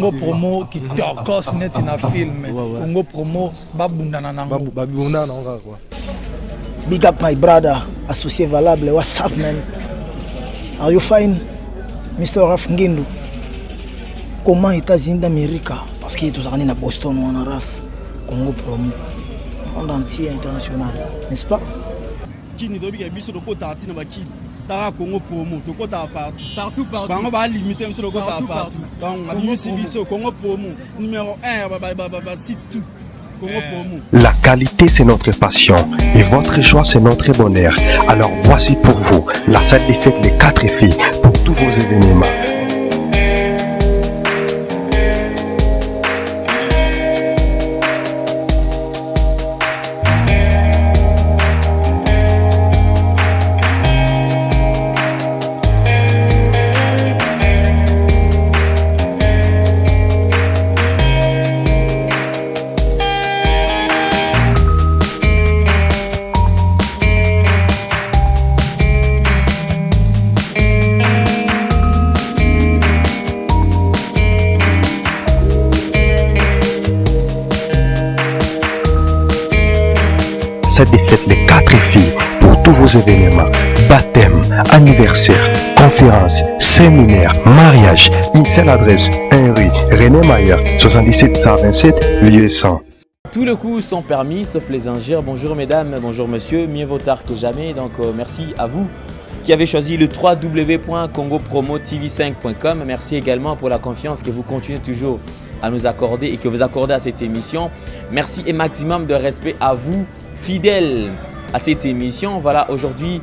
Congo promo qui torcos net in a film. Congo promo babundana nango. Babundana nango quoi. Big up my brother, associé valable. What's up man? Are you fine, Mr. Raf Ngindu? Comment États-Unis d'Amérique? Parce qu'il est tous à Boston ou en Raf. Congo promo. Monde entier international, n'est-ce pas? Qui ne doit pas être sur le côté de la Tara Congo promo, tout côté partout. On va limiter sur le côté partout. Donc, on a vu Congo promo numéro 1, c'est tout. La qualité, c'est notre passion et votre choix, c'est notre bonheur. Alors voici pour vous la salle des fêtes Les 4 filles pour tous vos événements. Des fêtes Les 4 filles pour tous vos événements, baptême, anniversaire, conférence, séminaire, mariage. Une seule adresse, 1 rue René Mayer, 77 127, lieu 100. Tous les coups sont permis sauf les injures. Bonjour mesdames, bonjour monsieur, mieux vaut tard que jamais. Donc merci à vous qui avez choisi le www.congopromotv5.com. Merci également pour la confiance que vous continuez toujours à nous accorder et que vous accordez à cette émission. Merci et maximum de respect à vous, fidèles à cette émission. Voilà, aujourd'hui,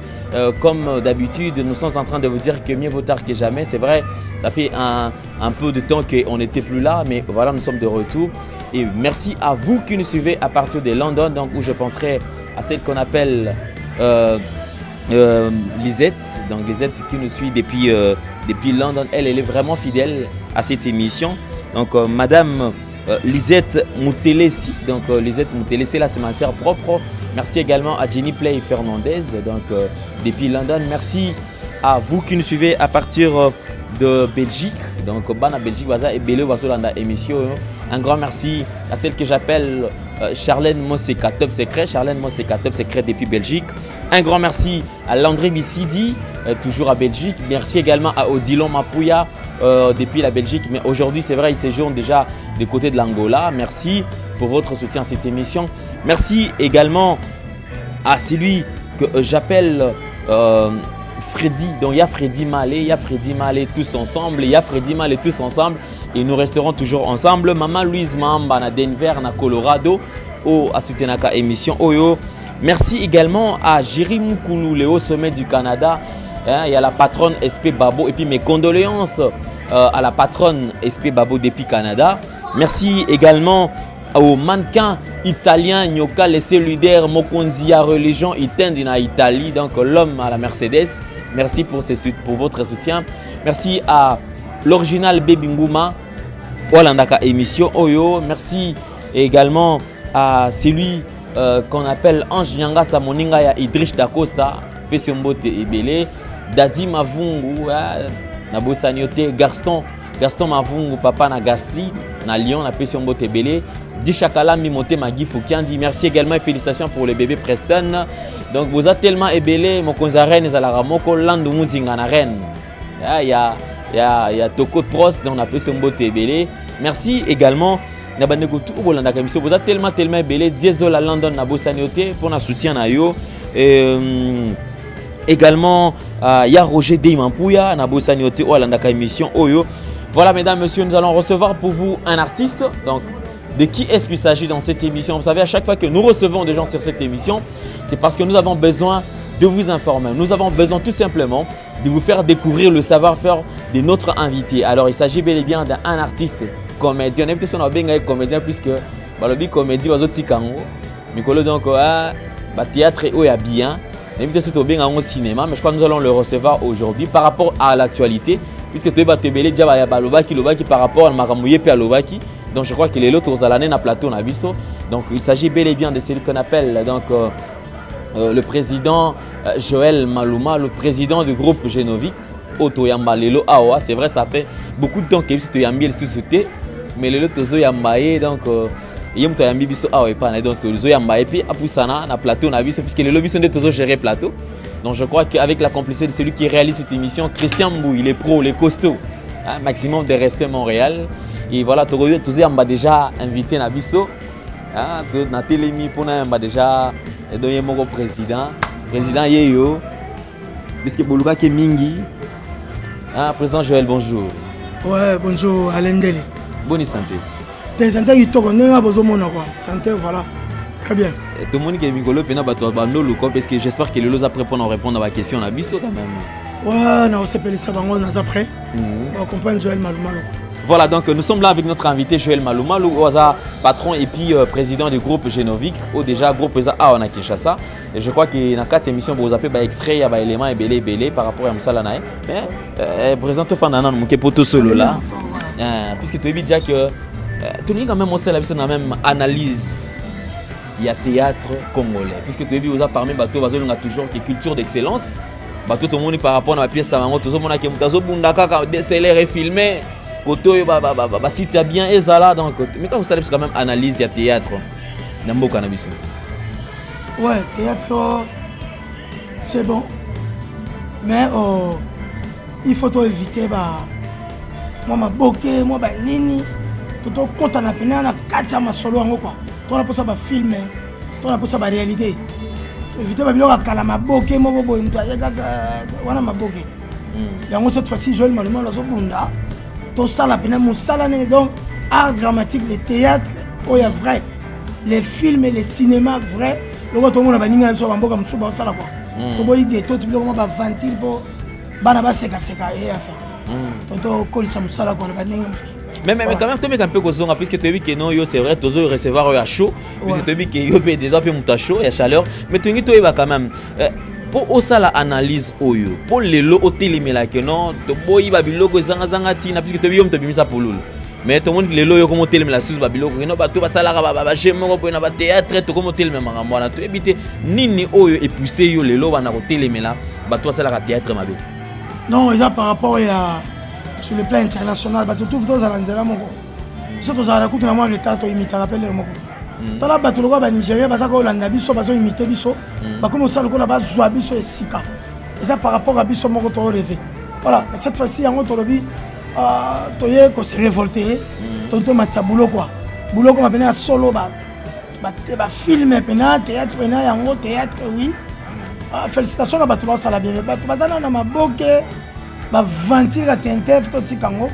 comme d'habitude, nous sommes en train de vous dire que mieux vaut tard que jamais. C'est vrai, ça fait un peu de temps qu'on n'était plus là, mais voilà, nous sommes de retour. Et merci à vous qui nous suivez à partir de London, donc où je penserai à celle qu'on appelle Lisette. Donc Lisette qui nous suit depuis London, elle est vraiment fidèle à cette émission. Donc Madame Lisette Moutelesi, donc Lisette Moutelesi, là c'est ma sœur propre. Merci également à Jenny Play Fernandez, donc depuis London. Merci à vous qui nous suivez à partir de Belgique, donc Bana Belgique, Baza et Belé Bazo dans l'émission. Un grand merci à celle que j'appelle Charlène Moseka Top Secret, Charlène Moseka Top Secret depuis Belgique. Un grand merci à Landry Bissidi, toujours à Belgique. Merci également à Odilon Mapouya depuis la Belgique, mais aujourd'hui c'est vrai, il séjourne déjà du côté de l'Angola. Merci pour votre soutien à cette émission. Merci également à celui que j'appelle Freddy. Donc il y a Freddy Malé, tous ensemble, il y a Freddy Malé tous ensemble et nous resterons toujours ensemble. Maman Louise Mamba na Denver, na Colorado, à soutenir la émission Oyo. Merci également à Jerry Moukoulou, le haut sommet du Canada. Il y a la patronne SP Babo et puis mes condoléances à la patronne SP Babo depuis Canada. Merci également au mannequin italien Nyoka, le solidaire Mokonzia religion Itendi en Italie, donc l'homme à la Mercedes. Merci pour votre soutien. Merci à l'original Baby Ngouma, Olandaka émission Oyo. Merci également à celui qu'on appelle Ange Nyanga Samoninga ya Idrish Dacosta, Pesombote Ebele, Dadi Mavungu, Nabosaniote, Gaston Mavungu, Papa na Gasly, na Lyon, na Pesombote Ebele, Dishakala Mimote Magi Foukiandi. Merci également et félicitations pour le bébé Preston. Donc vous êtes tellement Ebele, Mokonza Reine Zalaramoko, Landu Muzinga na Reine. Il y a Toko Prost, on a Pesombote Ebele. Merci également. Vous êtes tellement Ebele, Diesola London na Bosaniote pour notre soutien na yo. Également, il y a Roger Deimampuya, Nabosaniote, Olandaka émission Oyo. Voilà, mesdames, messieurs, nous allons recevoir pour vous un artiste. Donc, de qui est-ce qu'il s'agit dans cette émission? Vous savez, à chaque fois que nous recevons des gens sur cette émission, c'est parce que nous avons besoin de vous informer. Nous avons besoin tout simplement de vous faire découvrir le savoir-faire de notre invité. Alors, il s'agit bel et bien d'un artiste comédien. On est peut-être un comédien puisque le comédie va Mikolo donc théâtre est bien. Même si c'est bien au cinéma, mais je crois que nous allons le recevoir aujourd'hui par rapport à l'actualité, puisque tu es batébélé déjà Lobaki par rapport à Maramouye et à Lobaki. Donc je crois qu'il est l'autre aux Alané na plateau na biso. Donc il s'agit bel et bien de celui qu'on appelle donc le président Joël Maluma, le président du groupe Génovique. Otoyamba Lelo Awa, c'est vrai, ça fait beaucoup de temps que tu as mis le sous-souté. mais le tozo yambaye donc yem to yambi biso ah ouais pas donc tozo yambaye puis apusana na plateau na biso puisque les lobbies sont des tozo gérer plateau. Donc je crois qu'avec la complicité de celui qui réalise cette émission, Christian Mbou, il est pro, il est costaud. Hein, maximum de respect Montréal. Et voilà, tozo yamba déjà invité na biso. Hein, na télémi pour na yamba déjà donné mon président Yeyo. Puisque Boluka qui est Mingi. Ah, président Joël, bonjour. Ouais, bonjour, Alain Dele. Bonne santé. Tes santé, il tourne, on a besoin de quoi. Santé, voilà. Très bien. Tout le monde qui est Migolo, parce que j'espère que les lots après pour répondre à ma question, on a biso quand même. Ouais, non, on s'appelle ça, on a après. On comprend Joël Maloumalo. Voilà, donc nous sommes là avec notre invité Joël Maloumalo, patron et puis président du groupe Génovic, ou déjà groupe A on a Kinshasa. Et je crois que dans 4 émissions, vous avez fait extrait, il y a des éléments belé par rapport à Moussala Nae. Mais président Fandana, nous avons tout solo là. Puisque tu as dit déjà que tu as quand même aussi la même analyse. Il y a théâtre congolais. Puisque tu as vu, vous avez parlé, on a toujours que culture d'excellence. Tout le monde par rapport à la pièce, tout le monde a des DSLR et filmé. Si tu as bien et ça là, donc mais quand vous savez quand même analyse il y a théâtre dans le cannabis. Ouais, théâtre c'est bon, mais il faut éviter moi ma bokeh, moi nini, tout compte na pena na katia ma solo ngo quoi. Toi on a pour ça filmer, toi on a pour ça réalité. Éviter ba biloko kala ma bokeh mo bobo mta wana ma bokeh. Yango cette fois-ci Joël Maluma la zobunda. Tout ça la peine moussala donc art dramatique, le théâtre oh ya vrai, les films et les cinémas vrai. Le gars tout le monde a baninga sur bamboka mtsuba ça là quoi. To boy des tout le monde va ventile pour bana ba seka et affaire. Toto kolisa moussala quoi na baninga mtsusu. Mais quand même tu mets un peu kozonga puisque tu as vu que non yo c'est vrai tozo recevoir à chaud puisque tu as vu que yo be déjà peu muta chaud et chaleur mais tu ngi to va quand même pour osa la analyse oyo pour les lots au télémela que non to boy ba biloko zanga tina puisque tu yom to bimisa polulu mais tout le monde les lots yo comme télémela sous ba biloko non ba to ba sala ba chemo ko na ba théâtre to comme télémela mwana to ebité nini oyo et pousser yo les lots bana ko télémela ba to sala théâtre mabe non ils a par rapport à sur le plan international ba to tout dans alanzela moko surtout za la coupe na moi retard to imita rappel moko tala bato loko ba Nigeria baza ko landa biso bazo imiter biso ba comme ça loko na ba zwa biso esika et ça par rapport à biso moko to rêver voilà mais cette fois-ci yango to lobi toye ko se révolter tonto machabulo quoi bulo ko mapena solo ba film pena théâtre pena yango théâtre oui félicitations à bato ba sala bien bato bazana na maboke ba ventira tentef to tikango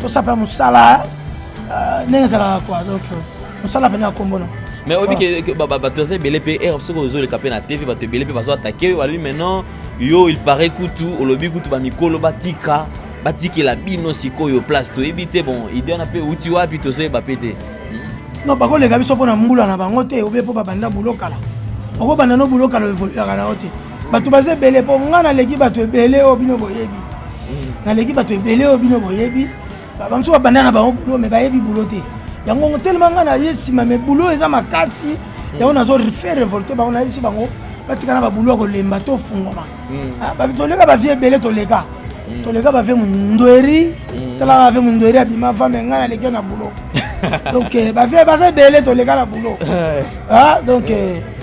to sapa musala nezala quoi donc musala pena kombono mais obi que bato ça BLP ce que vous le capé na TV bato BLP bazo attaquer lui maintenant yo il paraît kutu au lobby kutu ba mikolo batika batiki la bino sikoyo place to ebité bon idée on a peu uti wapi to se ba pété non ba ko le gabiso pona mbula na bango te obe po babanda bulokala oko banda no bulokala evoluer kana ote bato baze belé po ngana leki bato ebele obino boyebi na leki bato ebele obino boyebi ba mso babanda na bango bulo me bayebi bulote yango tellement ngana yesima me bulo eza makasi yango nazo faire révolter ba on a ici bango batikana ba bulo ko lemba to fungoma ba vitoleka ba vie belé to leka to leka ba vie mundweri tala ba vie mundweri abima femme ngana leki na bulo donc ba vie baza belé to leka na bulo donc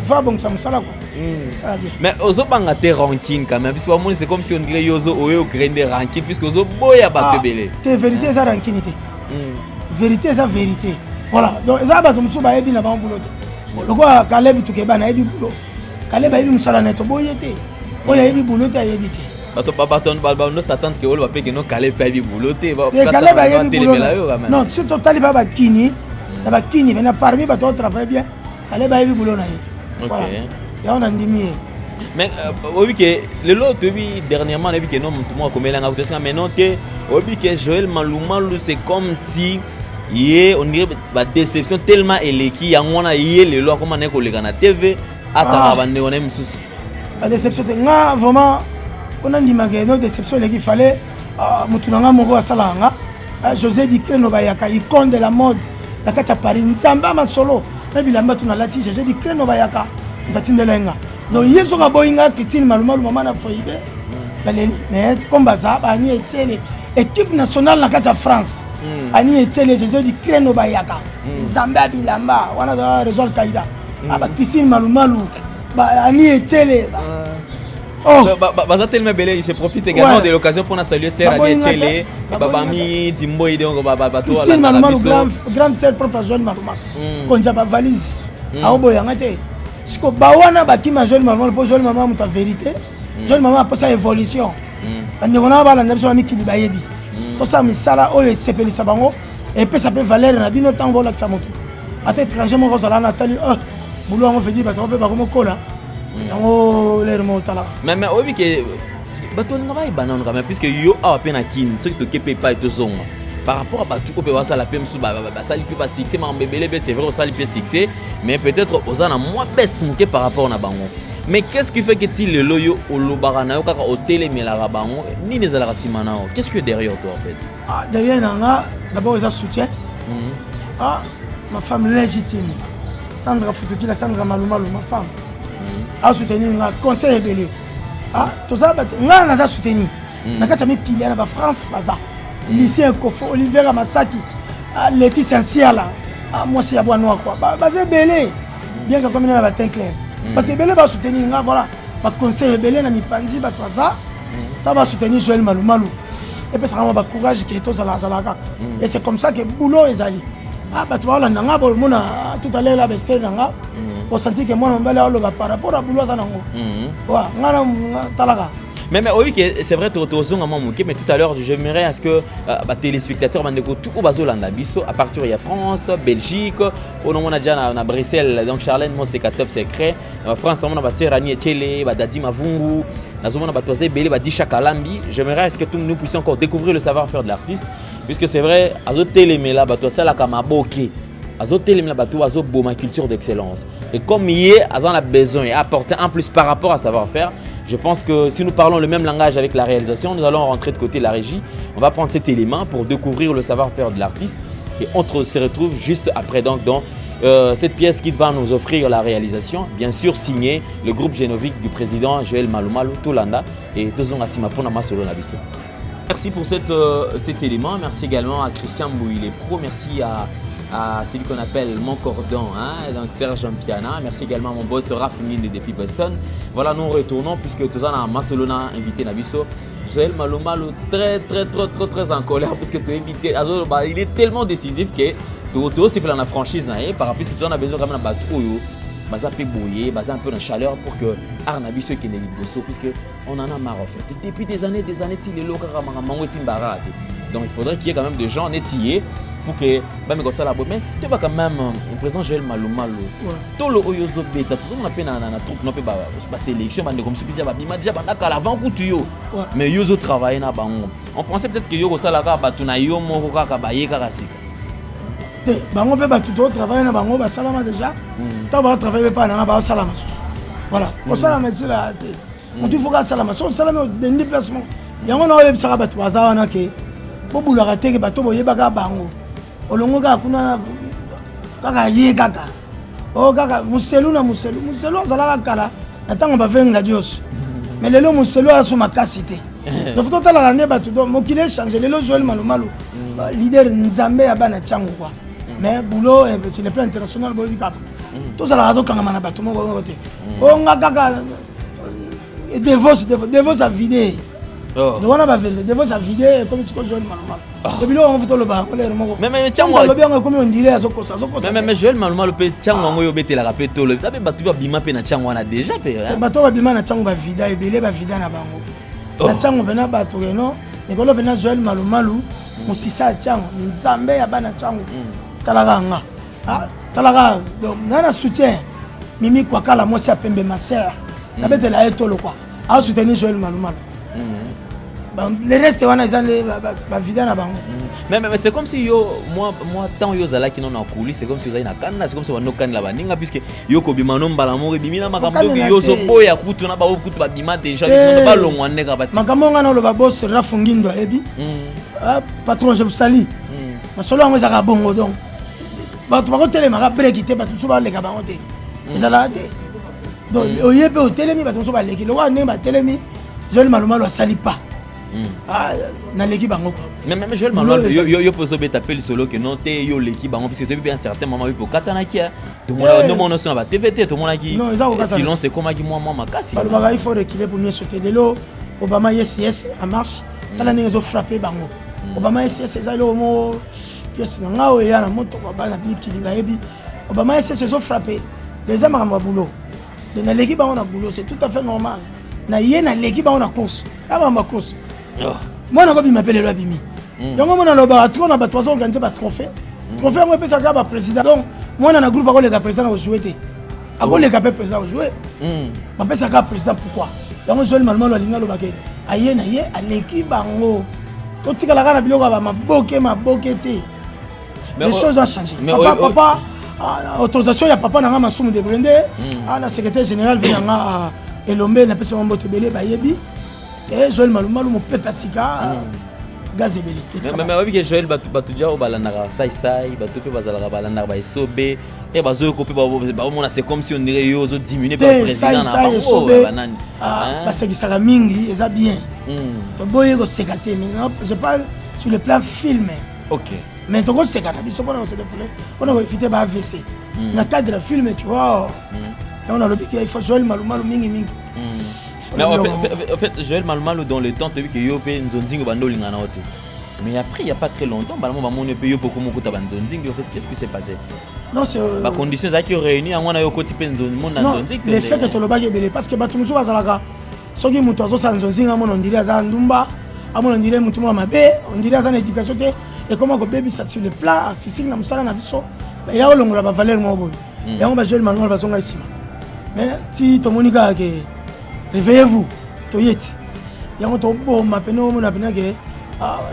va bon ça musala quoi ça va bien mais ozo banga te ranking quand même parce que c'est comme si on dirait yozo oyo grande ranking puisque ozo boya bato belé te vérité ça ranking té vérité ça vérité voilà donc ça bato musu ba yebi na ba bulo te loko Caleb tukeba na yebi bulo Caleb ba yebi musala na to boyete boya yebi bulo te yebi te bato no s'attendre que olo ba peke no Caleb pa yebi bulo te Caleb ba yebi bulo non c'est total ba kini na ba kini mais na parmi bato travaille bien Caleb ba yebi bulo na ye OK ya on a ndimi mais oui que le lot oui dernièrement on a vu que non tout moi comme là mais non que oui que Joël Maloumalo c'est comme si on dirait ba déception tellement eleki yango na yé le lot comment neko leka na TV ata ba ne on aime souci la déception nga vraiment on a dit que notre déception il fallait mutunanga moko asala nga José Dikreno bayaka icône de la mode la kacha Paris nzamba ma solo na bilamba tuna lati José Dikreno bayaka ndatindelenga donc yeso ka boyinga Christine Maloumalo mama na foibe baleli mais comme baza bani etchele équipe nationale na kati ya France ani etele Jésus di Kreno Bayaka Zambia bilamba wana da réseau Kaida aba piscine malumalu ani etele Baza tellement belé, je profite également de l'occasion pour saluer Serra Tchele, Babami, Dimbo et donc Babato à la grande sœur propre jeune malumalu konja ba valise aoboya ngate siko bawana bakima jeune malumalu pour jeune maman muta vérité jeune maman pour sa évolution ndekona balanda biso mikili bayebi to sa misala oyo sepelisa bango et puis ça peut valeur na bino tango la tsamoto ata étranger mo kozala na tali boulot ngo fedi ba to be ba ko kola yango l'air motala mais obi ke bato nga ba ibana nga puisque yo a peine kin ce que kepe pas et zonga par rapport à batu ko pe wasa la pem su ba sali pe pas succès ma mbebele c'est vrai sali pe succès mais peut-être osana moins baisse monter par rapport na bango. Mais qu'est-ce qui fait que tu le loyo au lobarana kaka hôtel mais la rabango ni les ala simana qu'est-ce que derrière toi en fait derrière nanga d'abord ils soutien ma femme légitime Sandra Futuki la Sandra Malumalu ma femme a soutenir nga conseil belé tout ça nga na soutenir na kata mi pilier na ba France baza lycée Kofo Olivier Masaki Laetitia Siala moi c'est ya noir quoi baza belé bien que comme na ba teint clair parce que belé va soutenir nga voilà ba conseil belé na mipanzi ba toza ta va soutenir Joël Malumalu et puis ça va ba courage que to sala et c'est comme ça que boulot ezali ba to wala nanga bo mona tout à l'heure la besté nanga on sentit que moi on va aller par rapport à boulot ça nango wa ngana talaka. Mais oui, c'est vrai, mais tout à l'heure, j'aimerais à ce que les téléspectateurs tout au Bazolanda Bisso, à partir il y a France, Belgique, on a déjà à Bruxelles, donc Charlène, moi c'est top secret, France, on a Serrani Tchele, Dadi Mavungu, on a Toisé Belé, Disha Kalambi. J'aimerais à ce que nous puissions encore découvrir le savoir-faire de l'artiste, puisque c'est vrai, à Zotélémela, Batosa la Kamaboke. Ma culture d'excellence. Et comme hier, Azan a besoin et apporter en plus par rapport à savoir-faire, je pense que si nous parlons le même langage avec la réalisation, nous allons rentrer de côté la régie. On va prendre cet élément pour découvrir le savoir-faire de l'artiste. Et on se retrouve juste après donc dans cette pièce qui va nous offrir la réalisation. Bien sûr, signé le groupe génovique du président Joël Malumalu Tolanda et Tozonga Simapona Masolo Nabiso. Merci pour cet élément. Merci également à Christian Mbouy, les pros. Merci à celui qu'on appelle mon cordon, donc Serge Piana. Merci également à mon boss Raph Nginde depuis Boston. Voilà, nous retournons puisque tout ça a Masolona invité Nabiso. Joël Malumalu très en colère puisque tu es invité. Il est tellement décisif que tu aussi plein de franchise par rapport à ce que tu as besoin quand même de battre. Baza peut bouiller, baza un peu de chaleur pour que Arnabiso qui n'est pas puisque on en a marre en fait. Depuis des années, il est local donc il faudrait qu'il y ait quand même des gens nettiers pour que bah mais ça la bonne mais tu vas quand même le président Joël Malumalu tout le oyozo beta tout le monde a peine na troupe non peut ba sélection bande comme subija ba bima déjà banda kala avant kutuyo mais yozo travailler na bango on pensait peut-être que yoko sala ka batu na yo moko kaka ba yeka kasika bango pe batu to travailler na bango ba salama déjà ta ba travailler pas na ba salama voilà ko salama sila on dit faut ka salama so salama de déplacement yango na oyo sala batu bazawana ke bobula ka teke bato boyeba ka bango olongo ka kuna kaka ye kaka o kaka muselu azalaka kala natango bavenga dios mais lelo muselu aso makasi te donc faut tala nde bato donc mokile changer lelo Joël Malumalu leader nzambe ya bana chango quoi mais boulot sur le plan international boyi kaka tout ça la kanga mana bato moko te o nga kaka divorce a vidé donc on a pas fait divorce a vidé comme tu connais Joël Malumalu depuis là on fait le bar mais chango le bien comme on dirait azokosa mais Joël Malumalu pe chango ngo yo betela ka pe tolo ça be batu ba bima pe na chango na déjà pe batu ba bima na chango ba vida ebele ba vida na bango na chango bena batu reno mais kolo bena Joël Malumalu musisa chango nzambe ya bana chango talaka nga talaka donc na soutien mimi kwa kala moi sia pembe ma sœur na betela etolo quoi a soutenir Joël Malumalu. Le reste wana izale ba vida na bango mais c'est comme si yo moi tant yo zala qui non en coulisses c'est comme si vous avez na kanna c'est comme si on kan la baninga puisque yo ko bimano mbala mo bimina makambo yo zo boya kutu na ba kutu ba bima déjà ils pas longwa neka bati makambo ngana lo ba boss Raph Ngindo ebi patron je vous salue masolo ngo zaka bongo donc ba to ba ko tele maka break te ba to so ba le ka bango te ezala te donc oyebe o telemi ba to so ba leki lo wa ne ba telemi Joël Malumalu sali pas na l'équipe bango quoi. Même Joël Manuel yo poso beta pel solo que non té yo l'équipe bango parce que depuis un certain moment pour katana ki tout le monde sur la TVT tout le monde qui silence c'est comme qui moi makasi. Il faut reculer pour mieux sauter lelo Obama yes en marche tala ningezo frapper bango. Obama yes ça le mo pièce nga o ya na moto kwa bana niki linga yebi. Obama yes zo frapper. Les hommes ont boulot. Dans l'équipe on a boulot, c'est tout à fait normal. Na yena l'équipe on a course. Là on a course. Moi na ko m'appelle le Abimi. Donc moi na loba trop na ba 3 ans organiser ba trophée. Trophée moi pesa ka ba président. Donc moi na groupe ba le président au jouer té. A ko le ka président au jouer. Ba pesa ka président pourquoi? Donc Joël Malmal lo linga lo ba ke. Aye na ye à l'équipe bango. To tika la kana biloko ba maboke té. Les choses doivent changer. Papa autorisation ya papa nanga masumu de Brende la secrétaire général venanga Elombe na pesa mbote belé ba yebi et Joël Malumalu mo pepa sika gaz ebeli mais oui que Joël batu dia o balanaka sai batu pe bazalaka balanaka ba sobe et bazo ko pe ba mona c'est comme si on dirait yo zo diminuer par président na banani parce que ça mingi eza bien to boye ko sekate mais je parle sur le plan film. OK. Mais tu vois, c'est quand même se défouler. On a évité ma AVC. Dans le cadre du film, tu vois, on a l'objet qu'il faut Joël Malumalu mingi. Mais en fait, Joël Malumalu dans le temps, tu as vu que Yo Pe Nzonzingo Bando Lingana Ote. Mais après, il n'y a pas très longtemps, mon Yo beaucoup beaucoup Nzonzingo. En fait, qu'est-ce qui s'est passé? Non, c'est. La condition c'est qu'ils réunis à moi, Yoko Tipe Nzonzingo. Le fait que tu le bagues belé parce que Batumso Azalaga, ce qui est Moutozo Sanzonzingo, on dirait Azandumba, on dirait Moutouma Mabe, on dirait Azan éducation. Et comment que baby ça sur le plan artistique na musala na biso il a longola ba valeur mo boy et on va jouer le manuel va songa ici mais si to monika que réveillez-vous to yeti ya on to bo mapeno mo na pena que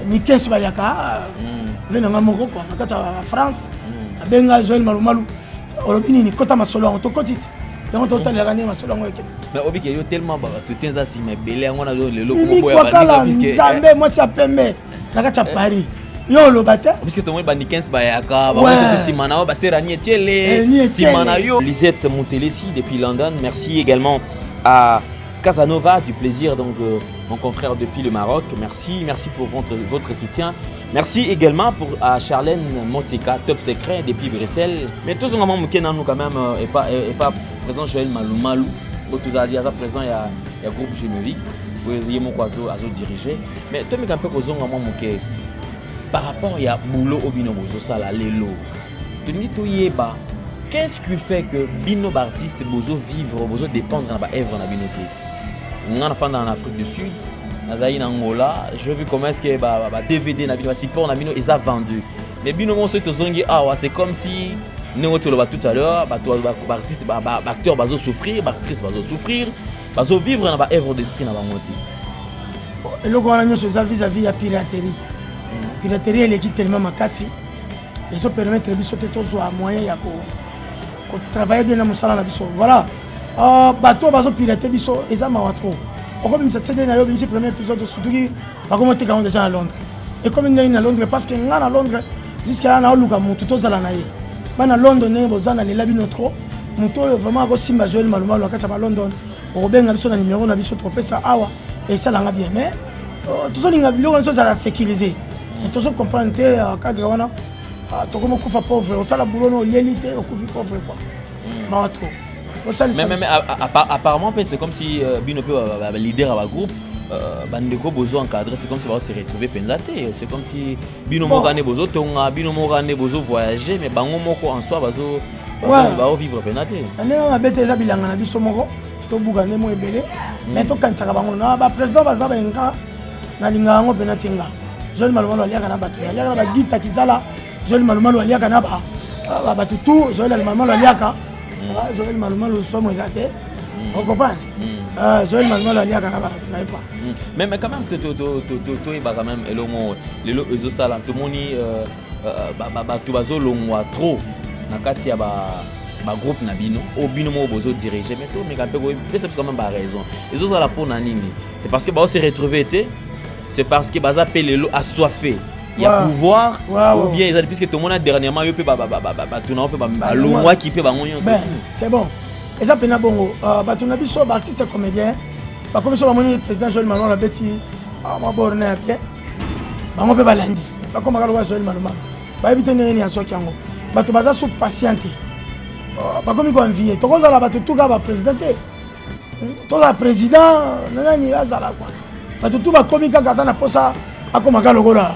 ni kesu ba yaka vena ngamoko quoi nakata France abenga Joël Malumalu orobini ni kota masolo on to kotiti et on to tala gagner masolo ngo eke mais obi que yo tellement ba soutien ça si mais belé ngona le loko boy ba puisque Zambé moi ça pembe nakata Paris. Yo le bata parce que tout le monde bani 15 bayaka ba surtout Simana ba serani Tchele Simana yo Lisette Moutelesi depuis London. Merci également à Casanova du plaisir donc mon confrère depuis le Maroc. Merci pour votre soutien. Merci également à Charlène Monseka top secret depuis Bruxelles. Mais tous on nous quand même et pas présent Joël Malumalu. Tout à dire présent il y a groupe générique où il y a mon quaso à diriger. Mais toi mais un peu posons à mon par rapport à boulot au bino bozo sala lelo tuni to yeba qu'est-ce qui fait que bino artiste bozo vivre bozo dépendre na ba œuvre na bino te ngana fanda en Afrique du Sud nazali na Angola je vu comment est-ce que ba DVD na bino ba support na bino ils a vendu mais bino mo so to zongi c'est comme si nous to lo tout à l'heure ba artiste ba acteur bazo souffrir ba actrice bazo souffrir bazo vivre na ba œuvre d'esprit na ba ngoti et le grand agneau vis-à-vis ya piraterie. Piraterie elle est tellement makasi. Les autres permettent de biso tous à moyen ya ko travailler bien na musala na biso. Voilà. Bateau bazo pirater biso eza mawa trop. Comme ça c'est na yo bimsi premier épisode surtout qui ba comment te quand déjà à Londres. Et comme il est à Londres parce que nga na Londres jusqu'à là na luka mutu to zala na ye. Ba na London ne bozana le labi notre mutu vraiment ko simba Joël Malumalu akata ba London. O benga biso na numéro na biso trop pesa awa et ça langa bien mais tout ça linga biloko ça la sécuriser. Et tout ça comprendre cadre wana to comme kufa pauvre on sala boulot no l'élite on kufi pauvre quoi ma trop mais apparemment c'est comme si bino peut leader à groupe bandeko bozo encadrer c'est comme si va se retrouver penzate c'est comme si bino mo gané bozo tonga bino mo gané bozo voyager mais bango moko en soi bazo vivre penate ane ma bete za bilanga na biso moko to bugane mo ebele mais to kantsaka bango na ba président baza ba enka na linga ngo penate nga Joël Malumalu aliaka na batu aliaka na gita kizala Joël Malumalu aliaka na ba batu tout Joël Malumalu aliaka Joël Malumalu so mo ezate on comprend Joël Malumalu aliaka na batu na pas mais quand même to ba quand même lelo ezo sala to moni batu bazo longwa trop na kati ya ba groupe na bino au bino mo bozo diriger mais to mais quand même ba raison ezo sala pour na nini c'est parce que ba se retrouver c'est parce que baza pelelo assoiffé il y a pouvoir ou bien ils ont puisque tout le monde dernièrement yo pe tuna pe ba longwa qui pe ba ngonyo c'est bon eza pena bongo ba tuna biso ba artiste comédien ba comme so ba moni président Joël Malumalu beti ma borne bien bango pe balandi bakoma kaloka Joël Maluma bayebi te ndenge nini azwaki yango bato baza so patiente bakomi koenvie tokozala bato tuka baprésident te tozala président nanani azala kwa bato tu bakomi kaka aza na posa akomaka lokola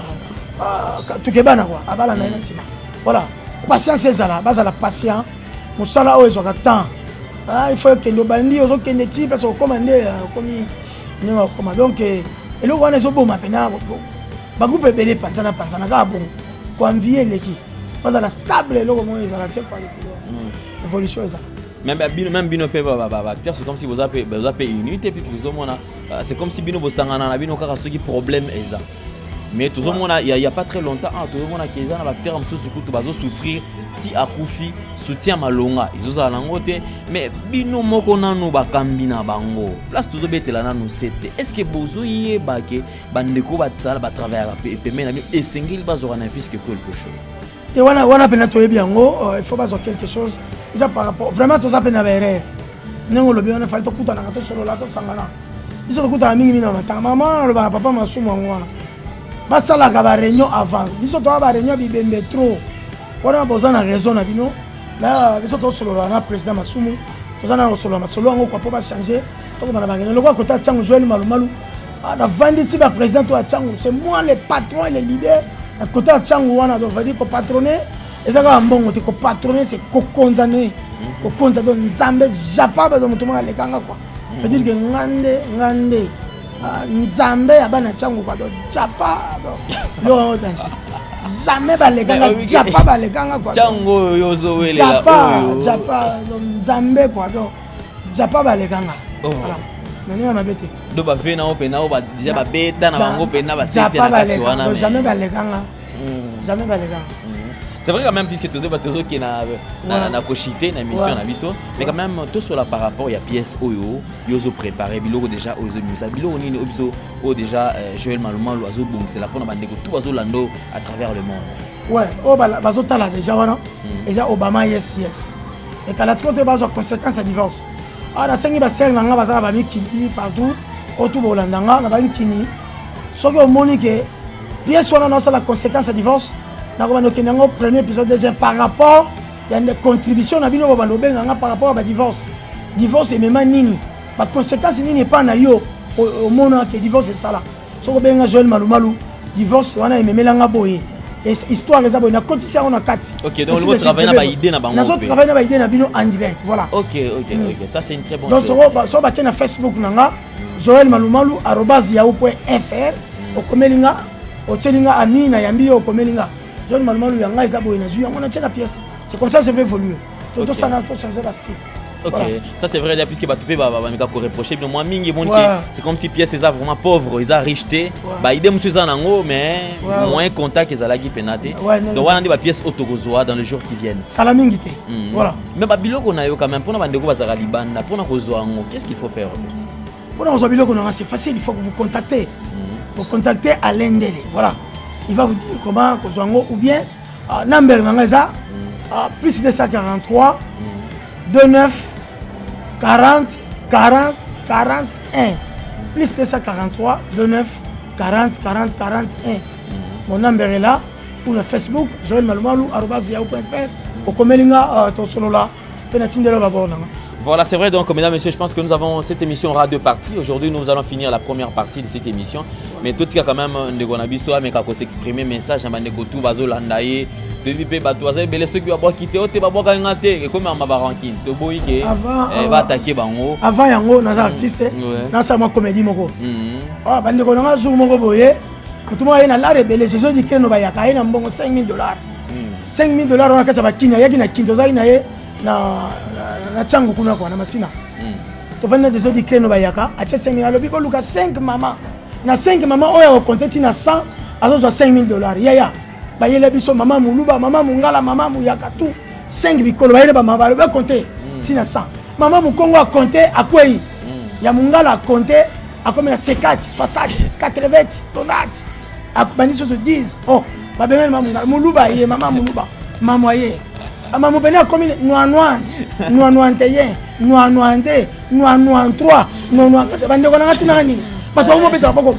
tukebana kwa abala na ye na nsima voilà patience ezala bazala patient mosala oyo ezwaka temps il faut ekende obandi ozokende ti parce okoma nde okomi ndenge okoma donc eloko wana ezoboma mpena bagroupe ebele panzana kaka bongo koenvie eleki bazala stable eloko moko ezala te kwa évolution ezala même bino pe acteur c'est comme si vous avez unité puis tout monde c'est comme si bino bosangana na bino kaka soki problème eza mais tout le monde il y a pas très longtemps tout le monde a qu'ils ont acteur mususu kutu bazo souffrir ti akufi soutien malonga izoza langote mais bino moko nanu bakambi na bango place tout betela nanu c'était est-ce que bozo yeba ke bandeko ba tsala ba travailler peme na esengeli bazora na fisque quelque chose te wana pena toyebi yango il faut bazo quelque chose ça par rapport vraiment tout ça pena erreur nengo lobi on fa to kutana ka to solo la to sangana biso to kutana mingi mina matanga mama lo ba papa masumu ngwana basalaka ba réunion avant biso to ba réunion bibembe trop wana boza na raison na bino là biso to solo na président masumu toza na solo masolo ngo kwa po ba changer to na ba réunion lokwa kota changu Joël Malumalu na vandisi ba président to a changu c'est moi le patron et le leader na kota changu wana do vadi ko patronner ezaka mbongo te ko patronner c'est kokonzane kokonza do nzambe japaba do mutuma le kanga kwa veut dire que ngande nzambe abana changu kwa do japa do lo danger jamais balekanga japa balekanga kwa chango yozo welela japa do nzambe kwa do japa balekanga voilà nani on abete do ba vena opena o ba déjà ba beta na bango pena ba sete na kati wana jamais balekanga c'est vrai quand même puisque tous les qui na kochité na mission na biso mais quand même tout sur la par rapport il y a pièce oyo yozo préparé biloko déjà oyo misa biloko nini obiso o déjà Joël Maluma loiseau bon c'est la pour na bandeko tout bazo lando à travers le monde ouais o bazo tala déjà wana déjà Obama yes et quand la trop bazo conséquence à divorce na sengi ba sel nga baza ba mikili partout autour bolandanga na ba nkini soki o monique pièce wana na la conséquence à divorce na ko banoko premier épisode deuxième par rapport il y a une contribution na bino bando benga par rapport à divorce et même nini ba conséquence nini pas na yo au monde que divorce c'est ça là soko benga Joël Malumalu divorce wana ememelanga boye et histoire eza boye na continuer on a kati OK donc le travail na ba idée na bango na so travail na ba idée na bino en direct voilà OK ça c'est une très bonne chose donc so ba na Facebook nanga Joël Malumalu @yahoo.fr okomelinga ochelinga amina yambi okomelinga Joël Malumalu yanga eza boye na zuya mona tena pièce c'est comme ça je vais évoluer tout ça na tout changer la style OK voilà. Ça c'est vrai puisque ba topé ba meka ko reprocher mais moi mingi bon c'est comme si pièce eza vraiment pauvre ils a richeté ba idée musu eza nango mais moins contact ezala ki penate donc wana ndi ba pièce autogozoa dans les jours qui viennent kala mingi te voilà mais ba biloko na yo quand même pona bandeko bazara libanda pona kozoa ngo qu'est-ce qu'il faut faire en fait pona kozoa biloko na c'est facile il faut que vous contactez vous contactez Alain Ndele voilà il va vous dire comment Kozwango ou bien number Nangaza plus 243 29 40 40 41 plus 243 29 40 40 41 mon number est là pour le Facebook Joël Malumalu @yahoo.fr au komelinga to solo là penatindelo babona. Voilà, c'est vrai. Donc, mesdames et messieurs, je pense que nous avons cette émission aura deux parties. Aujourd'hui, nous allons finir la première partie de cette émission. Mais tout ce qui a quand même Ndegonabiso, mais quand s'exprimer, message à Mandekotou, Bazo Landaye, depuis Pébatoise, mais ceux qui vont quitter, ils vont quitter, et comme en Mabarankin, de Boïke, va attaquer Bango. Avant, Yango, nous sommes artistes, nous sommes comédie. Ah, Bandegonanga, jour Moko Boye, tout le monde est là, rebelle. Je dis que nous allons gagner $5,000. $5,000, on a qu'à Bakina, Yakina, Kintoza, na changu kuna kwa na masina to vana de zodi kreno bayaka acha 5,000 alobi ko luka 5 mama na 5 mama oya ko contenti na 100 azozo $5,000 yaya bayele biso mama muluba mama mungala mama muyaka tout 5 bikolo bayele ba mama ba compter tina 100 mama mukongo a compter akwei ya mungala a compter akomela 50 60 80 tonati akubandi so 10 oh ba bemel mama mungala muluba ye mama muluba mama ye ama mupenia commune noa 91 noa 92 noa 93 noa 94 bandeko na ngatina nini bato bango beta bako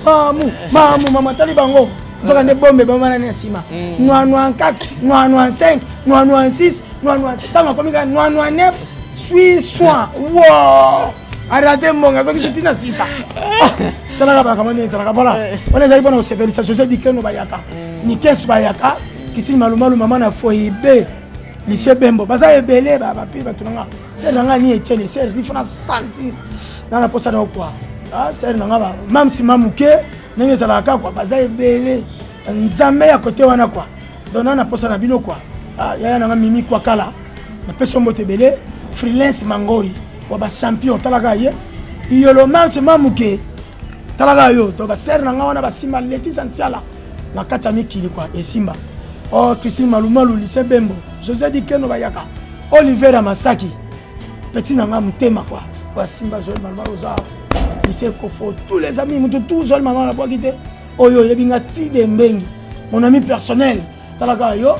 mamu tali bango nzoka ne bombe bamana na sima noa 4 noa 5 noa 6 noa 7 tanga komika noa 9 suis soin wow arrêtez mbonga soki sotina 6 tala ba kamane sala voilà on est allé pour se faire ça je sais dit que no bayaka ni kesu bayaka kisi malumalu mama na foibe lycée Bembo baza ebele ba pi ba tunanga c'est nanga ni Etienne c'est différence sentir dans la poste na quoi ah c'est nanga ba même si mamuke nenge sala ka quoi baza ebele nzambe ya côté wana quoi donna na poste na bino quoi ah ya nanga mimi kwa kala na peso mbote ebele freelance mangoi wa ba champion talaga ye iyolo même si mamuke talaga yo to ba ser nanga wana ba simba leti santiala na kata mikili quoi et simba oh Christine Malumalu lycée Bembo José Dikeno bayaka Oliver Amasaki petit nanga mutema quoi wa simba Joël Malumalu za lycée Kofo tous les amis mutu tout Joël Malumalu kwa kité oyo yebinga ti de mbengi mon ami personnel talaka yo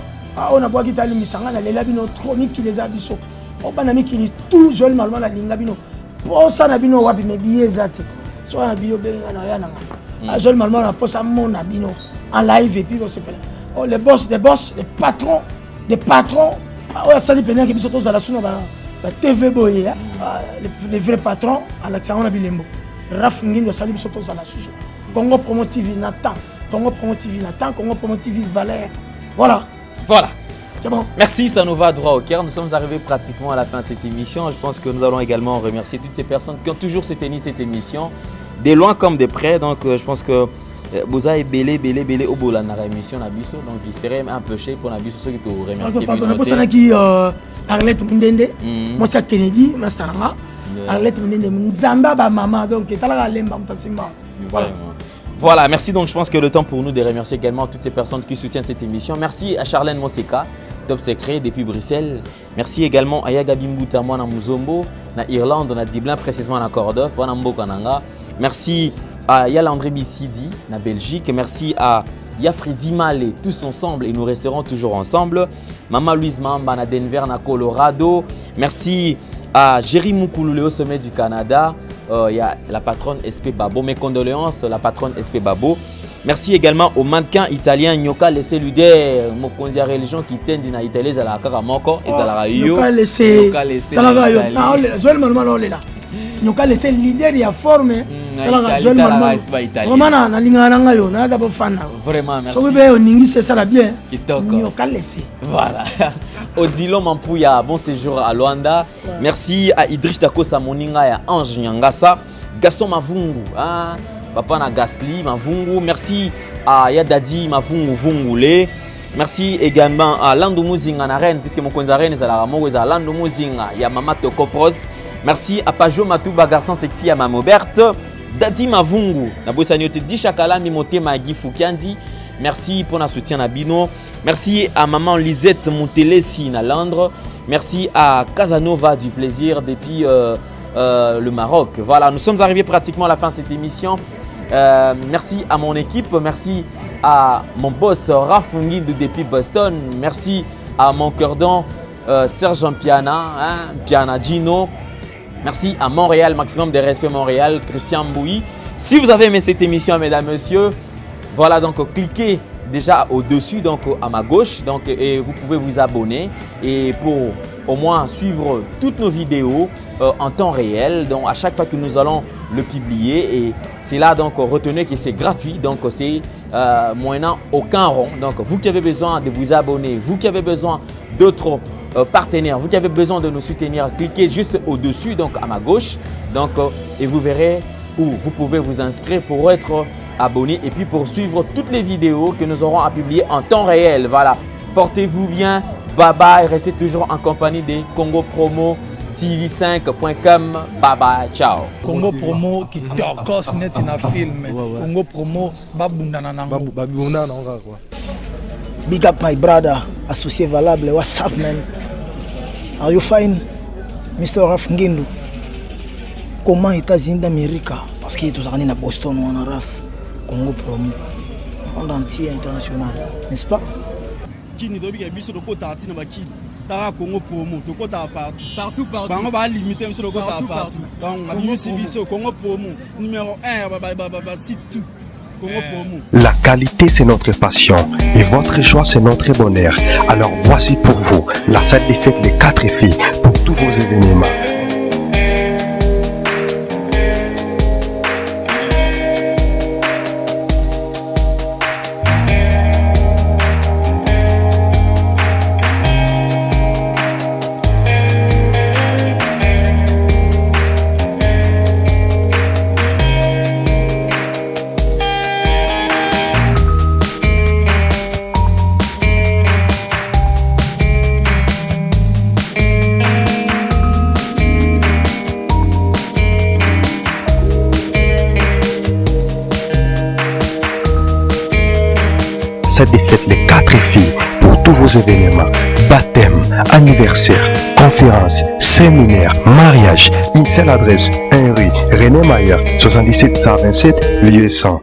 on a bois kité ali misanga na lela bino chronique qui les abiso o bana mikili tout Joël Malumalu la linga bino pour ça na bino wapi me billet zate so na bio benga na ya nanga Joël Malumalu na posa mona bino en live et puis on se pèle. Oh, les boss, les patrons, oh, ça dépend qui sont tous à la soute, TV boy, les vrais patrons, à l'accent à Bilembo. Raf Ngin, ça sont tous à la soute. Congo Promo TV Nathan, Congo Promo TV Valère. Voilà. C'est bon. Merci, ça nous va droit au cœur. Nous sommes arrivés pratiquement à la fin de cette émission. Je pense que nous allons également remercier toutes ces personnes qui ont toujours soutenu cette émission, des loin comme des près. Donc, je pense que vous avez belé au bout de la émission Nabiso, donc il serait un peu cher pour Nabiso ceux qui te remercient. Pardon, pour qui Arlette Mundende, moi c'est Kennedy, Mastaranga, Arlette Mundende, Nzamba ba maman, donc talaga lemba mtasima. Voilà, merci. Donc je pense que le temps pour nous de remercier également toutes ces personnes qui soutiennent cette émission. Merci à Charlène Moseka, Top Secret depuis Bruxelles. Merci également à Yaga Bimbuta moi na Muzombo, na Irlande, na Dublin précisément na Cordoue, na Mbokananga. Merci à Yalandré Bissidi, na Belgique. Merci à Yafredi Malé, tous ensemble et nous resterons toujours ensemble. Maman Louise Mamba, na Denver, na Colorado. Merci à Jerry Moukoulou au sommet du Canada. Il y a la patronne SP Babo. Mes condoléances, la patronne SP Babo. Merci également au mannequin italien Nyoka Lessé Luder. Mokonzi religion qui tend na Italie za la Karamoko et za la Rio. Nyoka Lessé. Joël Malumalu là. Nyoka Lessé leader ya forme. Joël Malumalu. Vraiment na linga nanga yo na d'abord fan. Vraiment merci. So be oningi c'est ça la bien. Nyoka Lessé. Voilà. Odilo Mampouya, bon séjour à Luanda. Ouais. Merci à Idriss Takosa Moninga et à Ange Nyangasa. Gaston Mavungu, hein? Papa na Gasly Mavungu. Merci à Yadadi Mavungu Vungule. Merci également à Lando Muzinga na Rennes, puisque mon konzaren est à la Ramo, à Lando Muzinga, il y a Mama Tokopros. Merci à Pajo Matouba, garçon sexy à Mama Berthe. Dadi Mavungu, na Bosanyote Di Chakala Mimote Magi Foukiandi. Merci pour notre soutien à Bino. Merci à maman Lisette Moutelesi na Landre. Merci à Casanova du plaisir depuis le Maroc. Voilà, nous sommes arrivés pratiquement à la fin de cette émission. Merci à mon équipe. Merci à mon boss Raph Ngindou depuis Boston. Merci à mon cordon Serge Piana, Piana Gino. Merci à Montréal, maximum de respect Montréal, Christian Mbouy. Si vous avez aimé cette émission, mesdames, messieurs, voilà, donc cliquez déjà au-dessus, donc à ma gauche, donc, et vous pouvez vous abonner et pour au moins suivre toutes nos vidéos en temps réel, donc à chaque fois que nous allons le publier. Et c'est là, donc retenez que c'est gratuit, donc c'est moyennant aucun rond. Donc vous qui avez besoin de vous abonner, vous qui avez besoin d'autres partenaires, vous qui avez besoin de nous soutenir, cliquez juste au-dessus, donc à ma gauche, donc et vous verrez où vous pouvez vous inscrire pour être abonné et puis pour suivre toutes les vidéos que nous aurons à publier en temps réel. Voilà, portez-vous bien, bye bye, restez toujours en compagnie de Congo Promo TV5.com. Bye bye, ciao. Congo Promo qui torcos net na film. Congo Promo babundana nango. Babundana nango quoi. Big up my brother, associé valable, what's up man? Are you fine? Mr. Raf Ngindou. Comment États-Unis d'Amérique? Parce qu'il est tous à Boston ou en Raf. Congo Promo, monde entier international, n'est-ce pas? Qui ne doit pas être mis sur le côté Tara Congo promo, toko ta partout. Bango ba limiter sur le côté partout. Donc abimisi biso Congo promo numéro 1 site tout. Congo promo. La qualité, c'est notre passion et votre choix, c'est notre bonheur. Alors voici pour vous la salle des fêtes Les 4 filles pour tous vos événements. Cette défaite Les 4 filles pour tous vos événements, baptême, anniversaire, conférences, séminaires, mariage. Une seule adresse, 1 rue René Mayer, 77 127, lieu 100.